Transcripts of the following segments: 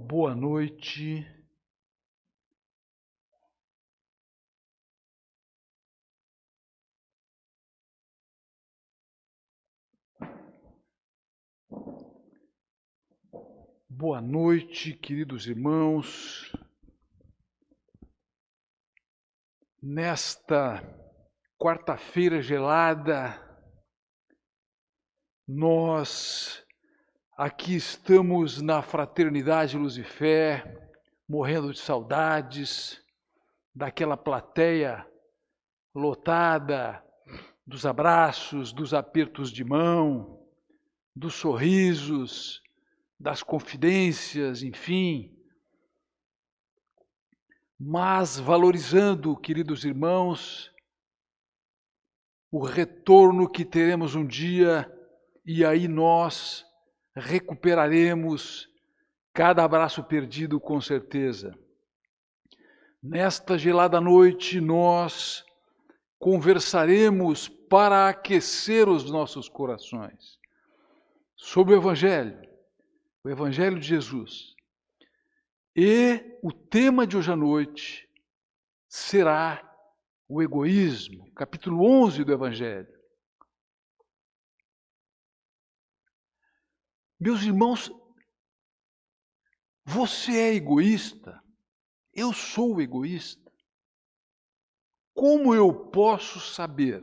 Boa noite. Boa noite, queridos irmãos. Nesta quarta-feira gelada, nós aqui estamos na Fraternidade Luz e Fé, morrendo de saudades daquela plateia lotada, dos abraços, dos apertos de mão, dos sorrisos, das confidências, enfim. Mas valorizando, queridos irmãos, o retorno que teremos um dia, e aí nós recuperaremos cada abraço perdido com certeza. Nesta gelada noite nós conversaremos para aquecer os nossos corações sobre o Evangelho de Jesus. E o tema de hoje à noite será o egoísmo, capítulo 11 do Evangelho. Meus irmãos, você é egoísta? Eu sou egoísta? Como eu posso saber?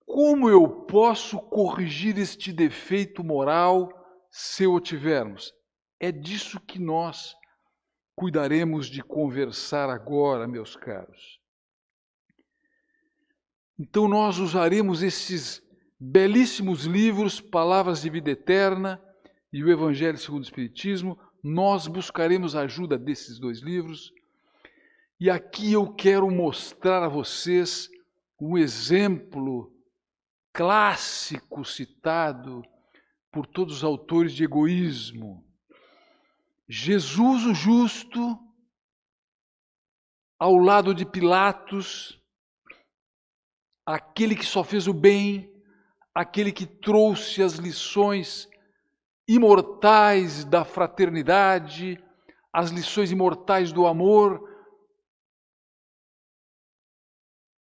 Como eu posso corrigir este defeito moral se o tivermos? É disso que nós cuidaremos de conversar agora, meus caros. Então nós usaremos esses belíssimos livros, Palavras de Vida Eterna e o Evangelho segundo o Espiritismo. Nós buscaremos a ajuda desses dois livros. E aqui eu quero mostrar a vocês um exemplo clássico citado por todos os autores de egoísmo. Jesus o justo, ao lado de Pilatos, aquele que só fez o bem, aquele que trouxe as lições imortais da fraternidade, as lições imortais do amor,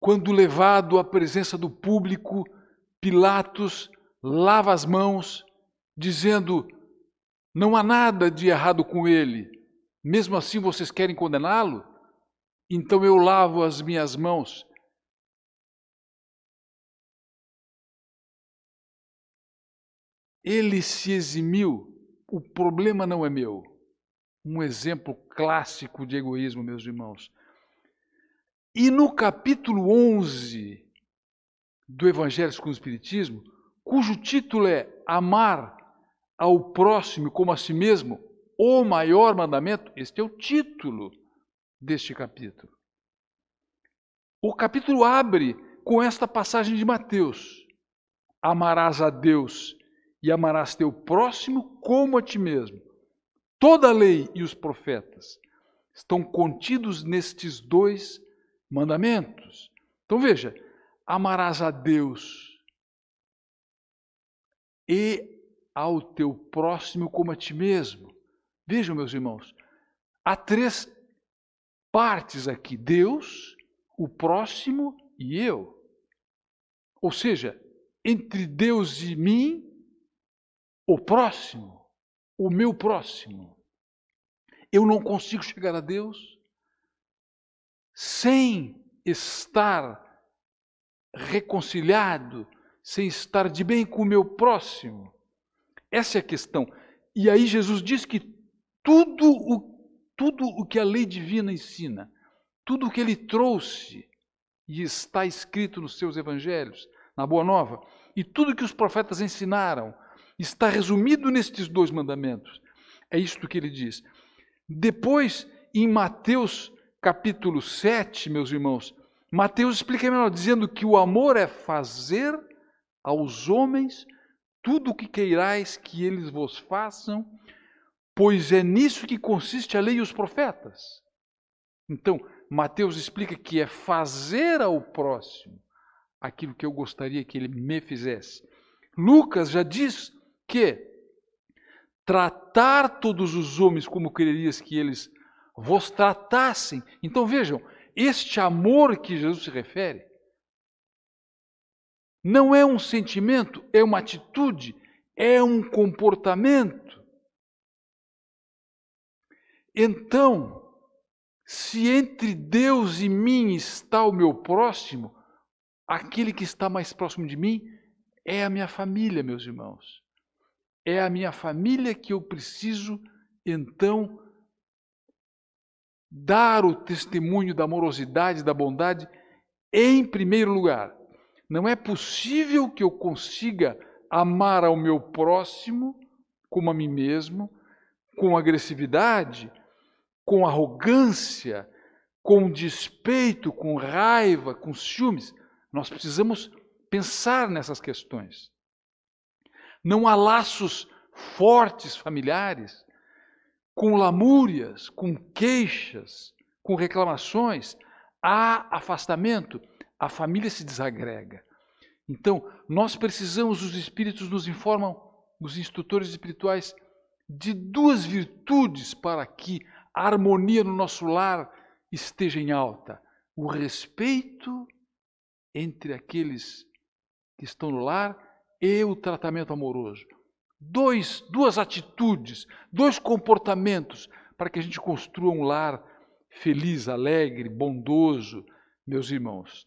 quando levado à presença do público, Pilatos lava as mãos, dizendo: não há nada de errado com ele, mesmo assim vocês querem condená-lo? Então eu lavo as minhas mãos. Ele se eximiu, o problema não é meu. Um exemplo clássico de egoísmo, meus irmãos. E no capítulo 11 do Evangelho segundo o Espiritismo, cujo título é Amar ao próximo como a si mesmo, o maior mandamento, este é o título deste capítulo. O capítulo abre com esta passagem de Mateus: amarás a Deus e amarás teu próximo como a ti mesmo. Toda a lei e os profetas estão contidos nestes dois mandamentos. Então veja, amarás a Deus e ao teu próximo como a ti mesmo. Vejam, meus irmãos, há três partes aqui: Deus, o próximo e eu. Ou seja, entre Deus e mim, o próximo, o meu próximo. Eu não consigo chegar a Deus sem estar reconciliado, sem estar de bem com o meu próximo. Essa é a questão. E aí Jesus diz que tudo o que a lei divina ensina, tudo o que ele trouxe e está escrito nos seus evangelhos, na Boa Nova, e tudo que os profetas ensinaram, está resumido nestes dois mandamentos. É isto que ele diz. Depois, em Mateus capítulo 7, meus irmãos, Mateus explica melhor, dizendo que o amor é fazer aos homens tudo o que queirais que eles vos façam, pois é nisso que consiste a lei e os profetas. Então, Mateus explica que é fazer ao próximo aquilo que eu gostaria que ele me fizesse. Lucas já diz que tratar todos os homens como quererias que eles vos tratassem. Então vejam, este amor que Jesus se refere não é um sentimento, é uma atitude, é um comportamento. Então, se entre Deus e mim está o meu próximo, aquele que está mais próximo de mim é a minha família, meus irmãos. É a minha família que eu preciso, então, dar o testemunho da amorosidade, da bondade, em primeiro lugar. Não é possível que eu consiga amar ao meu próximo como a mim mesmo, com agressividade, com arrogância, com despeito, com raiva, com ciúmes. Nós precisamos pensar nessas questões. Não há laços fortes familiares, com lamúrias, com queixas, com reclamações. Há afastamento, a família se desagrega. Então, nós precisamos, os Espíritos nos informam, os instrutores espirituais, de duas virtudes para que a harmonia no nosso lar esteja em alta. O respeito entre aqueles que estão no lar e o tratamento amoroso. Duas atitudes, dois comportamentos para que a gente construa um lar feliz, alegre, bondoso, meus irmãos.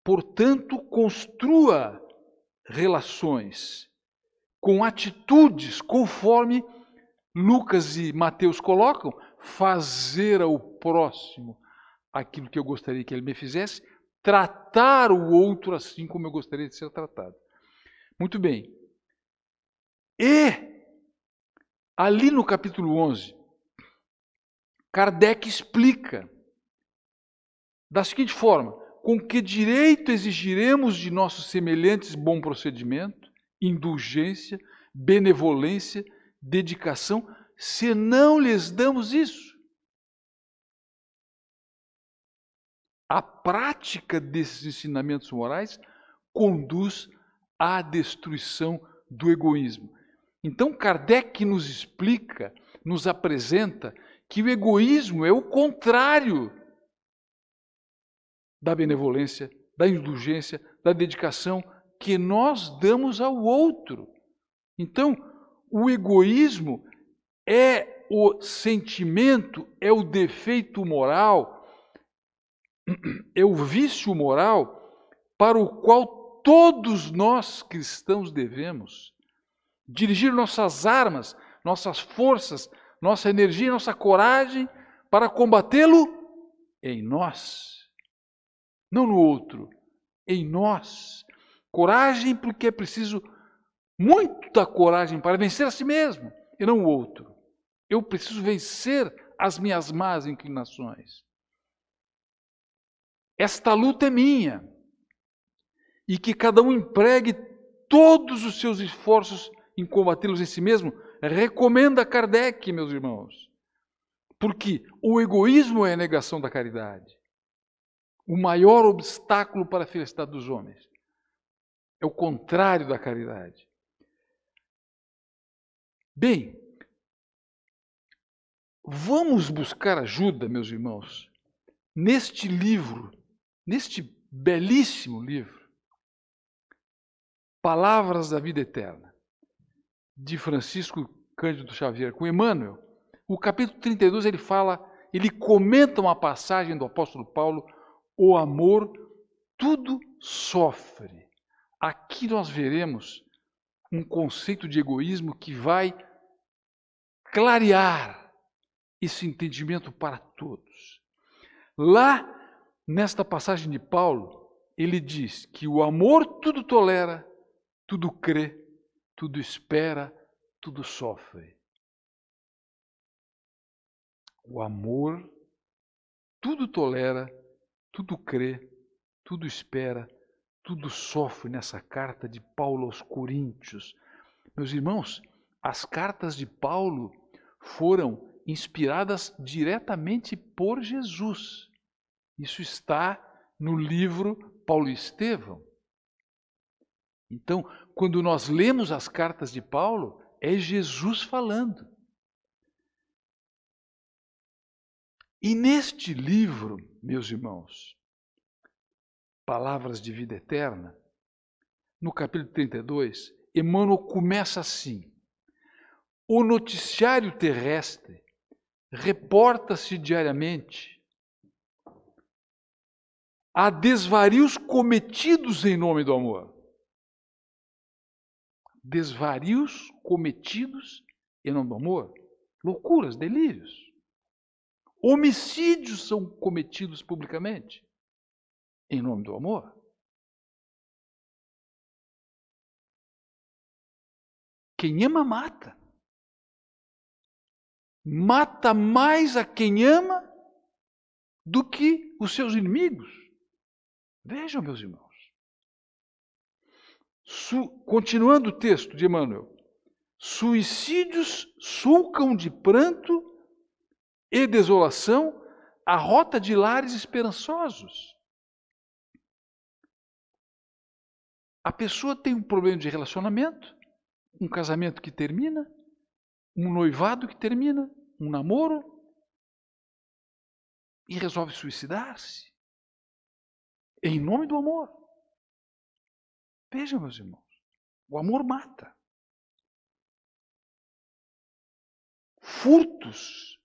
Portanto, construa relações com atitudes conforme Lucas e Mateus colocam, fazer ao próximo aquilo que eu gostaria que ele me fizesse, tratar o outro assim como eu gostaria de ser tratado. Muito bem. E, ali no capítulo 11, Kardec explica da seguinte forma: com que direito exigiremos de nossos semelhantes bom procedimento, indulgência, benevolência, dedicação, se não lhes damos isso? A prática desses ensinamentos morais conduz à destruição do egoísmo. Então, Kardec nos explica, nos apresenta que o egoísmo é o contrário da benevolência, da indulgência, da dedicação que nós damos ao outro. Então, o egoísmo é o sentimento, é o defeito moral, é o vício moral para o qual todos nós cristãos devemos dirigir nossas armas, nossas forças, nossa energia, nossa coragem para combatê-lo em nós. Não no outro, em nós. Coragem porque é preciso muita coragem para vencer a si mesmo e não o outro. Eu preciso vencer as minhas más inclinações. Esta luta é minha. E que cada um empregue todos os seus esforços em combatê-los em si mesmo, recomenda Kardec, meus irmãos. Porque o egoísmo é a negação da caridade. O maior obstáculo para a felicidade dos homens. É o contrário da caridade. Bem, vamos buscar ajuda, meus irmãos, neste livro, neste belíssimo livro, Palavras da Vida Eterna, de Francisco Cândido Xavier, com Emmanuel. O capítulo 32, ele comenta uma passagem do apóstolo Paulo: o amor tudo sofre. Aqui nós veremos um conceito de egoísmo que vai clarear esse entendimento para todos. Lá, nesta passagem de Paulo, ele diz que o amor tudo tolera, tudo crê, tudo espera, tudo sofre. O amor tudo tolera, tudo crê, tudo espera, tudo sofre nessa carta de Paulo aos Coríntios. Meus irmãos, as cartas de Paulo foram inspiradas diretamente por Jesus. Isso está no livro Paulo e Estevão. Então, quando nós lemos as cartas de Paulo, é Jesus falando. E neste livro, meus irmãos, Palavras de Vida Eterna, no capítulo 32, Emmanuel começa assim: o noticiário terrestre reporta-se diariamente a desvarios cometidos em nome do amor. Desvarios cometidos em nome do amor. Loucuras, delírios. Homicídios são cometidos publicamente em nome do amor. Quem ama, mata. Mata mais a quem ama do que os seus inimigos. Vejam, meus irmãos. Continuando o texto de Emmanuel. Suicídios sulcam de pranto e desolação a rota de lares esperançosos. A pessoa tem um problema de relacionamento, um casamento que termina, um noivado que termina, um namoro, e resolve suicidar-se em nome do amor. Vejam, meus irmãos, o amor mata. Furtos,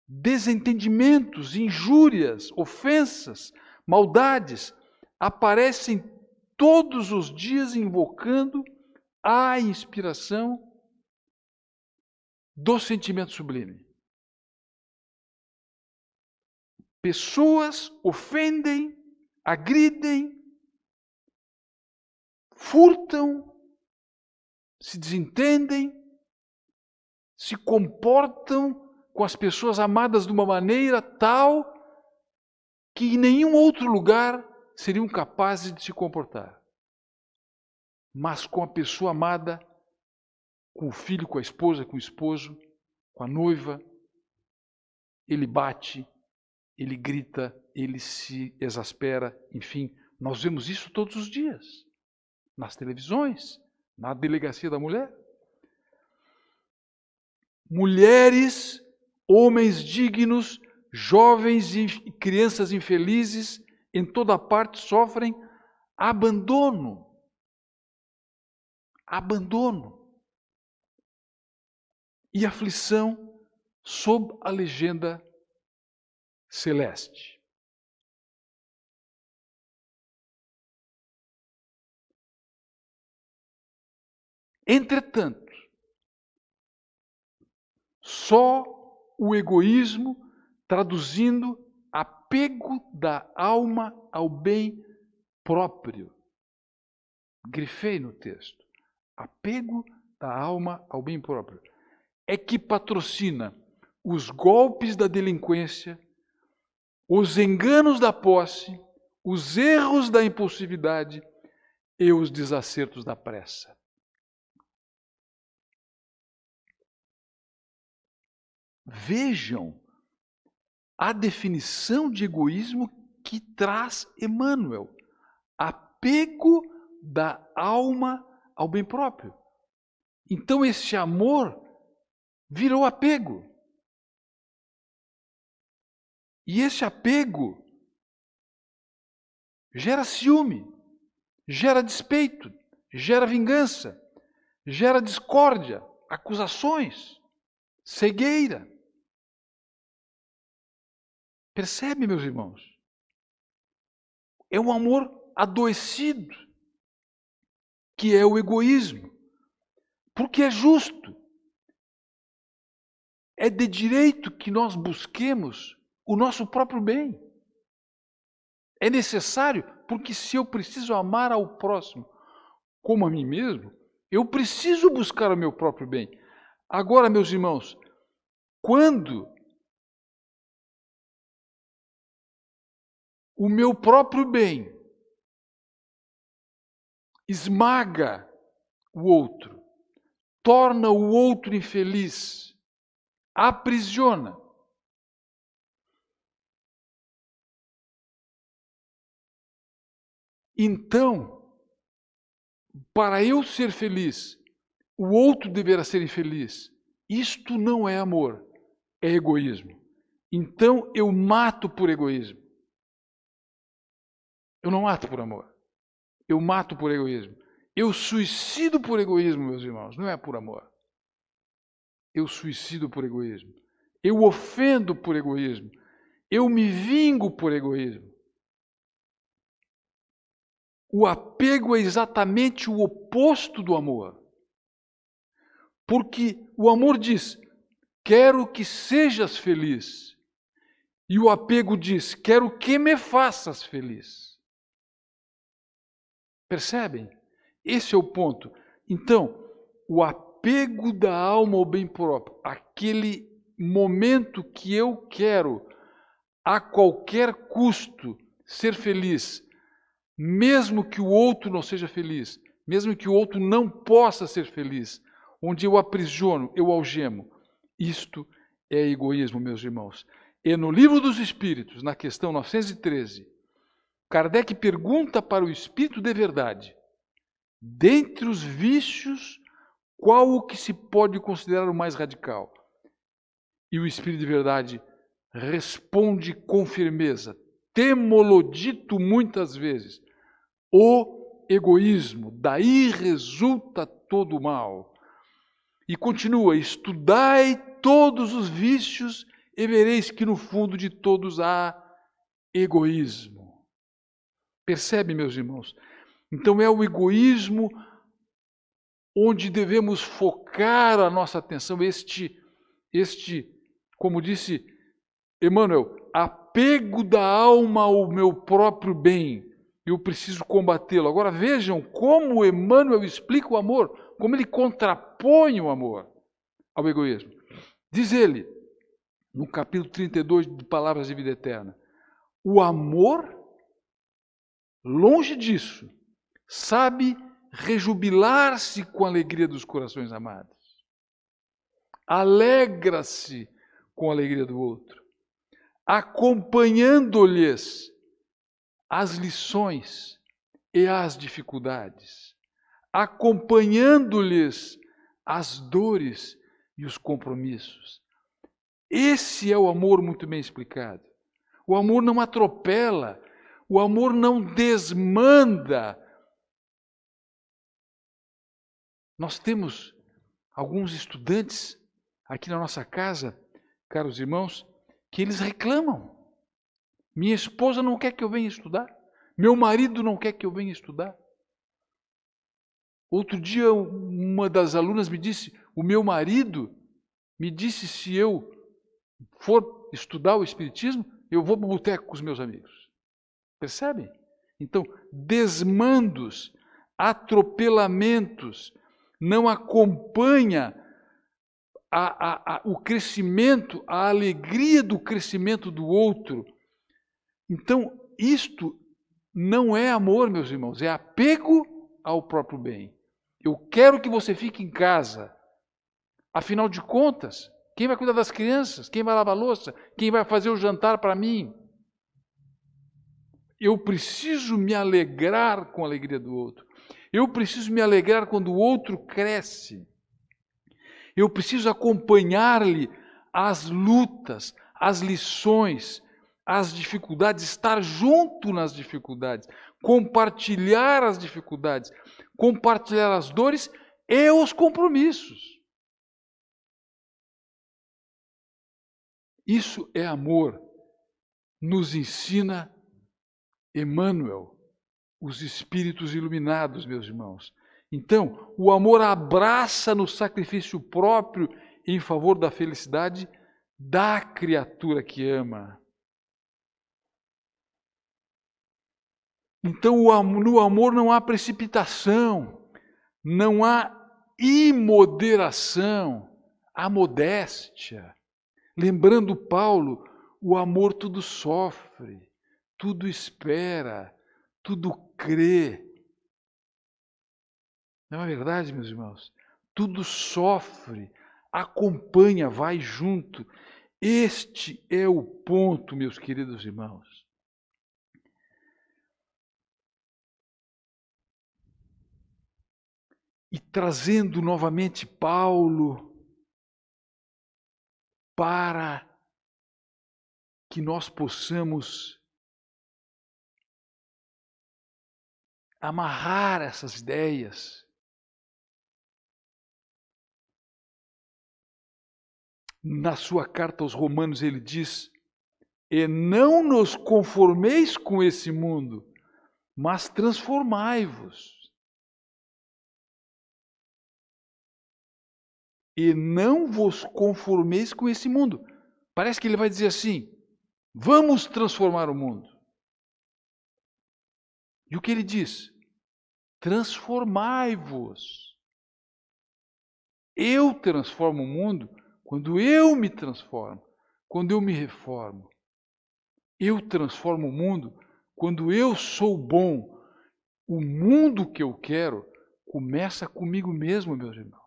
desentendimentos, injúrias, ofensas, maldades aparecem todos os dias invocando a inspiração do sentimento sublime. Pessoas ofendem, agridem, furtam, se desentendem, se comportam com as pessoas amadas de uma maneira tal que em nenhum outro lugar seriam capazes de se comportar. Mas com a pessoa amada, com o filho, com a esposa, com o esposo, com a noiva, ele bate, ele grita, ele se exaspera, enfim, nós vemos isso todos os dias, nas televisões, na delegacia da mulher. Mulheres, homens dignos, jovens e crianças infelizes, em toda parte sofrem abandono. Abandono e aflição sob a legenda celeste. Entretanto, só o egoísmo, traduzindo apego da alma ao bem próprio. Grifei no texto. Apego da alma ao bem próprio. É que patrocina os golpes da delinquência, os enganos da posse, os erros da impulsividade e os desacertos da pressa. Vejam a definição de egoísmo que traz Emmanuel. Apego da alma ao bem próprio. Então esse amor virou apego. E esse apego gera ciúme, gera despeito, gera vingança, gera discórdia, acusações, cegueira. Percebe, meus irmãos? É um amor adoecido, que é o egoísmo, porque é justo. É de direito que nós busquemos o nosso próprio bem. É necessário, porque se eu preciso amar ao próximo como a mim mesmo, eu preciso buscar o meu próprio bem. Agora, meus irmãos, quando o meu próprio bem esmaga o outro, torna o outro infeliz, aprisiona, então para eu ser feliz, o outro deverá ser infeliz. Isto não é amor, é egoísmo. Então eu mato por egoísmo. Eu não mato por amor. Eu mato por egoísmo. Eu suicido por egoísmo, meus irmãos, não é por amor. Eu suicido por egoísmo. Eu ofendo por egoísmo. Eu me vingo por egoísmo. O apego é exatamente o oposto do amor. Porque o amor diz, quero que sejas feliz. E o apego diz, quero que me faças feliz. Percebem? Esse é o ponto. Então, o apego da alma ao bem próprio, aquele momento que eu quero, a qualquer custo, ser feliz, mesmo que o outro não seja feliz, mesmo que o outro não possa ser feliz, onde eu aprisiono, eu algemo. Isto é egoísmo, meus irmãos. E no Livro dos Espíritos, na questão 913, Kardec pergunta para o Espírito de verdade, dentre os vícios, qual o que se pode considerar o mais radical? E o Espírito de verdade responde com firmeza, temo-lo dito muitas vezes, o egoísmo, daí resulta todo o mal. E continua, estudai todos os vícios e vereis que no fundo de todos há egoísmo. Percebe, meus irmãos? Então é o egoísmo onde devemos focar a nossa atenção, como disse Emmanuel, apego da alma ao meu próprio bem. Eu preciso combatê-lo. Agora vejam como Emmanuel explica o amor, como ele contrapõe o amor ao egoísmo. Diz ele, no capítulo 32 de Palavras de Vida Eterna, o amor, longe disso, sabe rejubilar-se com a alegria dos corações amados. Alegra-se com a alegria do outro, acompanhando-lhes as lições e as dificuldades, acompanhando-lhes as dores e os compromissos. Esse é o amor muito bem explicado. O amor não atropela, o amor não desmanda. Nós temos alguns estudantes aqui na nossa casa, caros irmãos, que eles reclamam. Minha esposa não quer que eu venha estudar. Meu marido não quer que eu venha estudar. Outro dia, uma das alunas me disse, o meu marido me disse se eu for estudar o Espiritismo, eu vou para o boteco com os meus amigos. Percebem? Então, desmandos, atropelamentos, não acompanha o crescimento, a alegria do crescimento do outro. Então, isto não é amor, meus irmãos, é apego ao próprio bem. Eu quero que você fique em casa. Afinal de contas, quem vai cuidar das crianças? Quem vai lavar a louça? Quem vai fazer o jantar para mim? Eu preciso me alegrar com a alegria do outro. Eu preciso me alegrar quando o outro cresce. Eu preciso acompanhar-lhe as lutas, as lições, as dificuldades, estar junto nas dificuldades, compartilhar as dificuldades, compartilhar as dores e os compromissos. Isso é amor. Nos ensina Emmanuel, os espíritos iluminados, meus irmãos. Então, o amor abraça no sacrifício próprio em favor da felicidade da criatura que ama. Então, no amor não há precipitação, não há imoderação, há modéstia. Lembrando Paulo, o amor tudo sofre, tudo espera, tudo crê. Não é verdade, meus irmãos? Tudo sofre, acompanha, vai junto. Este é o ponto, meus queridos irmãos. e trazendo novamente Paulo para que nós possamos amarrar essas ideias. Na sua carta aos Romanos ele diz: e não nos conformeis com esse mundo, mas transformai-vos. E não vos conformeis com esse mundo. Parece que ele vai dizer assim: vamos transformar o mundo. E o que ele diz? Transformai-vos. Eu transformo o mundo quando eu me transformo, quando eu me reformo. Eu transformo o mundo quando eu sou bom. O mundo que eu quero começa comigo mesmo, meus irmãos.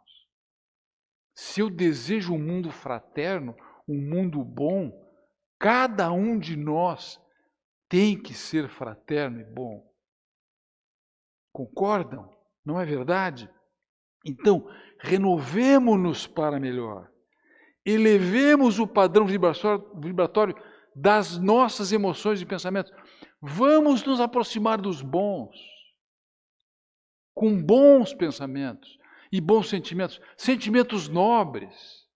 Se eu desejo um mundo fraterno, um mundo bom, cada um de nós tem que ser fraterno e bom. Concordam? Não é verdade? Então, renovemo-nos para melhor. Elevemos o padrão vibratório das nossas emoções e pensamentos. Vamos nos aproximar dos bons, com bons pensamentos e bons sentimentos, sentimentos nobres.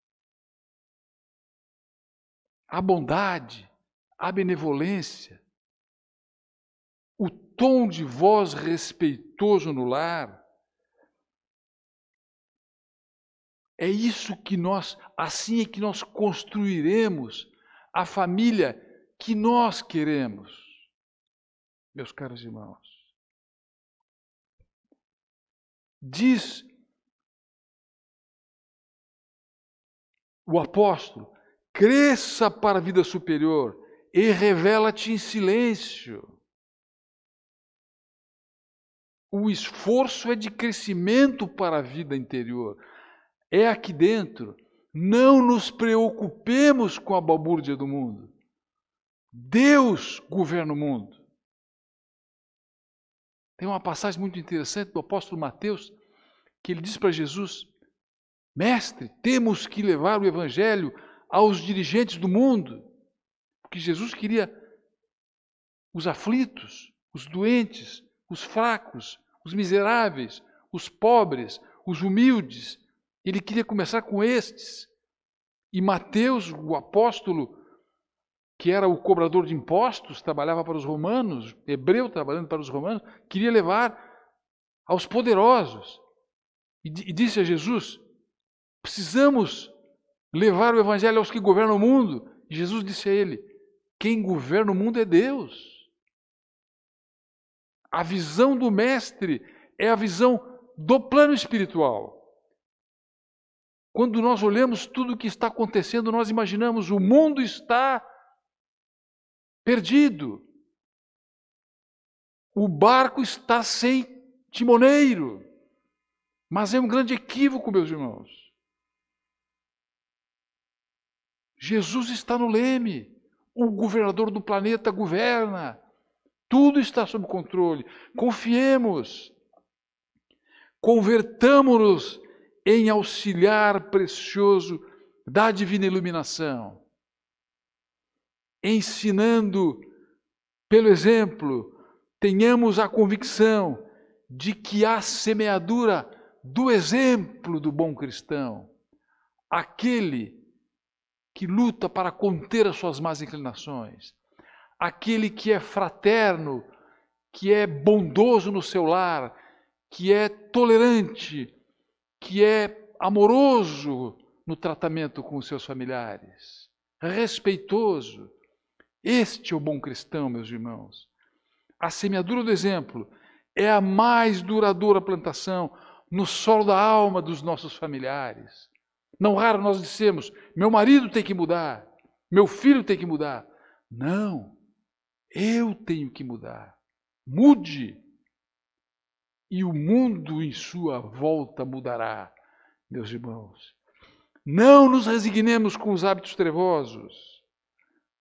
A bondade, a benevolência, o tom de voz respeitoso no lar. É isso que assim é que nós construiremos a família que nós queremos, meus caros irmãos. Diz o apóstolo: cresça para a vida superior e revela-te em silêncio. O esforço é de crescimento para a vida interior. É aqui dentro. Não nos preocupemos com a balbúrdia do mundo. Deus governa o mundo. Tem uma passagem muito interessante do apóstolo Mateus, que ele diz para Jesus: mestre, temos que levar o evangelho aos dirigentes do mundo. Porque Jesus queria os aflitos, os doentes, os fracos, os miseráveis, os pobres, os humildes. Ele queria começar com estes. E Mateus, o apóstolo, que era o cobrador de impostos, trabalhava para os romanos, hebreu trabalhando para os romanos, queria levar aos poderosos. E disse a Jesus: precisamos levar o evangelho aos que governam o mundo. E Jesus disse a ele: quem governa o mundo é Deus. A visão do mestre é a visão do plano espiritual. Quando nós olhamos tudo o que está acontecendo, nós imaginamos o mundo está perdido. O barco está sem timoneiro. Mas é um grande equívoco, meus irmãos. Jesus está no leme. O governador do planeta governa. Tudo está sob controle. Confiemos. Convertamo-nos em auxiliar precioso da divina iluminação. Ensinando pelo exemplo, tenhamos a convicção de que há semeadura do exemplo do bom cristão, aquele que luta para conter as suas más inclinações, aquele que é fraterno, que é bondoso no seu lar, que é tolerante, que é amoroso no tratamento com os seus familiares, respeitoso. Este é o bom cristão, meus irmãos. A semeadura do exemplo é a mais duradoura plantação no solo da alma dos nossos familiares. Não raro nós dissemos: meu marido tem que mudar, meu filho tem que mudar. Não, eu tenho que mudar. Mude, e o mundo em sua volta mudará, meus irmãos. Não nos resignemos com os hábitos trevosos,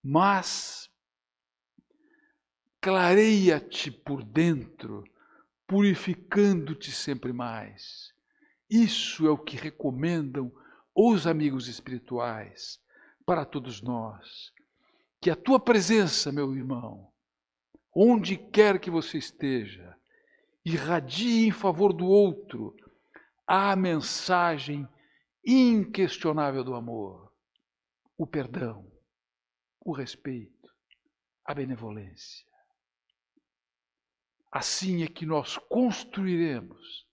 mas clareia-te por dentro, purificando-te sempre mais. Isso é o que recomendam os amigos espirituais para todos nós. Que a tua presença, meu irmão, onde quer que você esteja, irradie em favor do outro a mensagem inquestionável do amor, o perdão, o respeito, a benevolência. Assim é que nós construiremos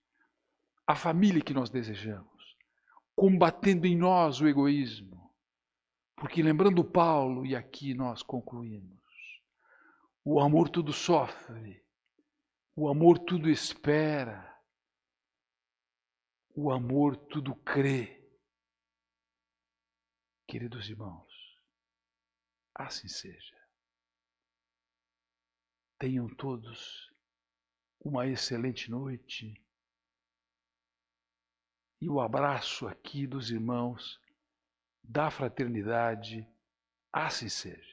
a família que nós desejamos, combatendo em nós o egoísmo. Porque lembrando Paulo, e aqui nós concluímos, o amor tudo sofre, o amor tudo espera, o amor tudo crê. Queridos irmãos, assim seja. Tenham todos uma excelente noite. E o abraço aqui dos irmãos da fraternidade, assim seja.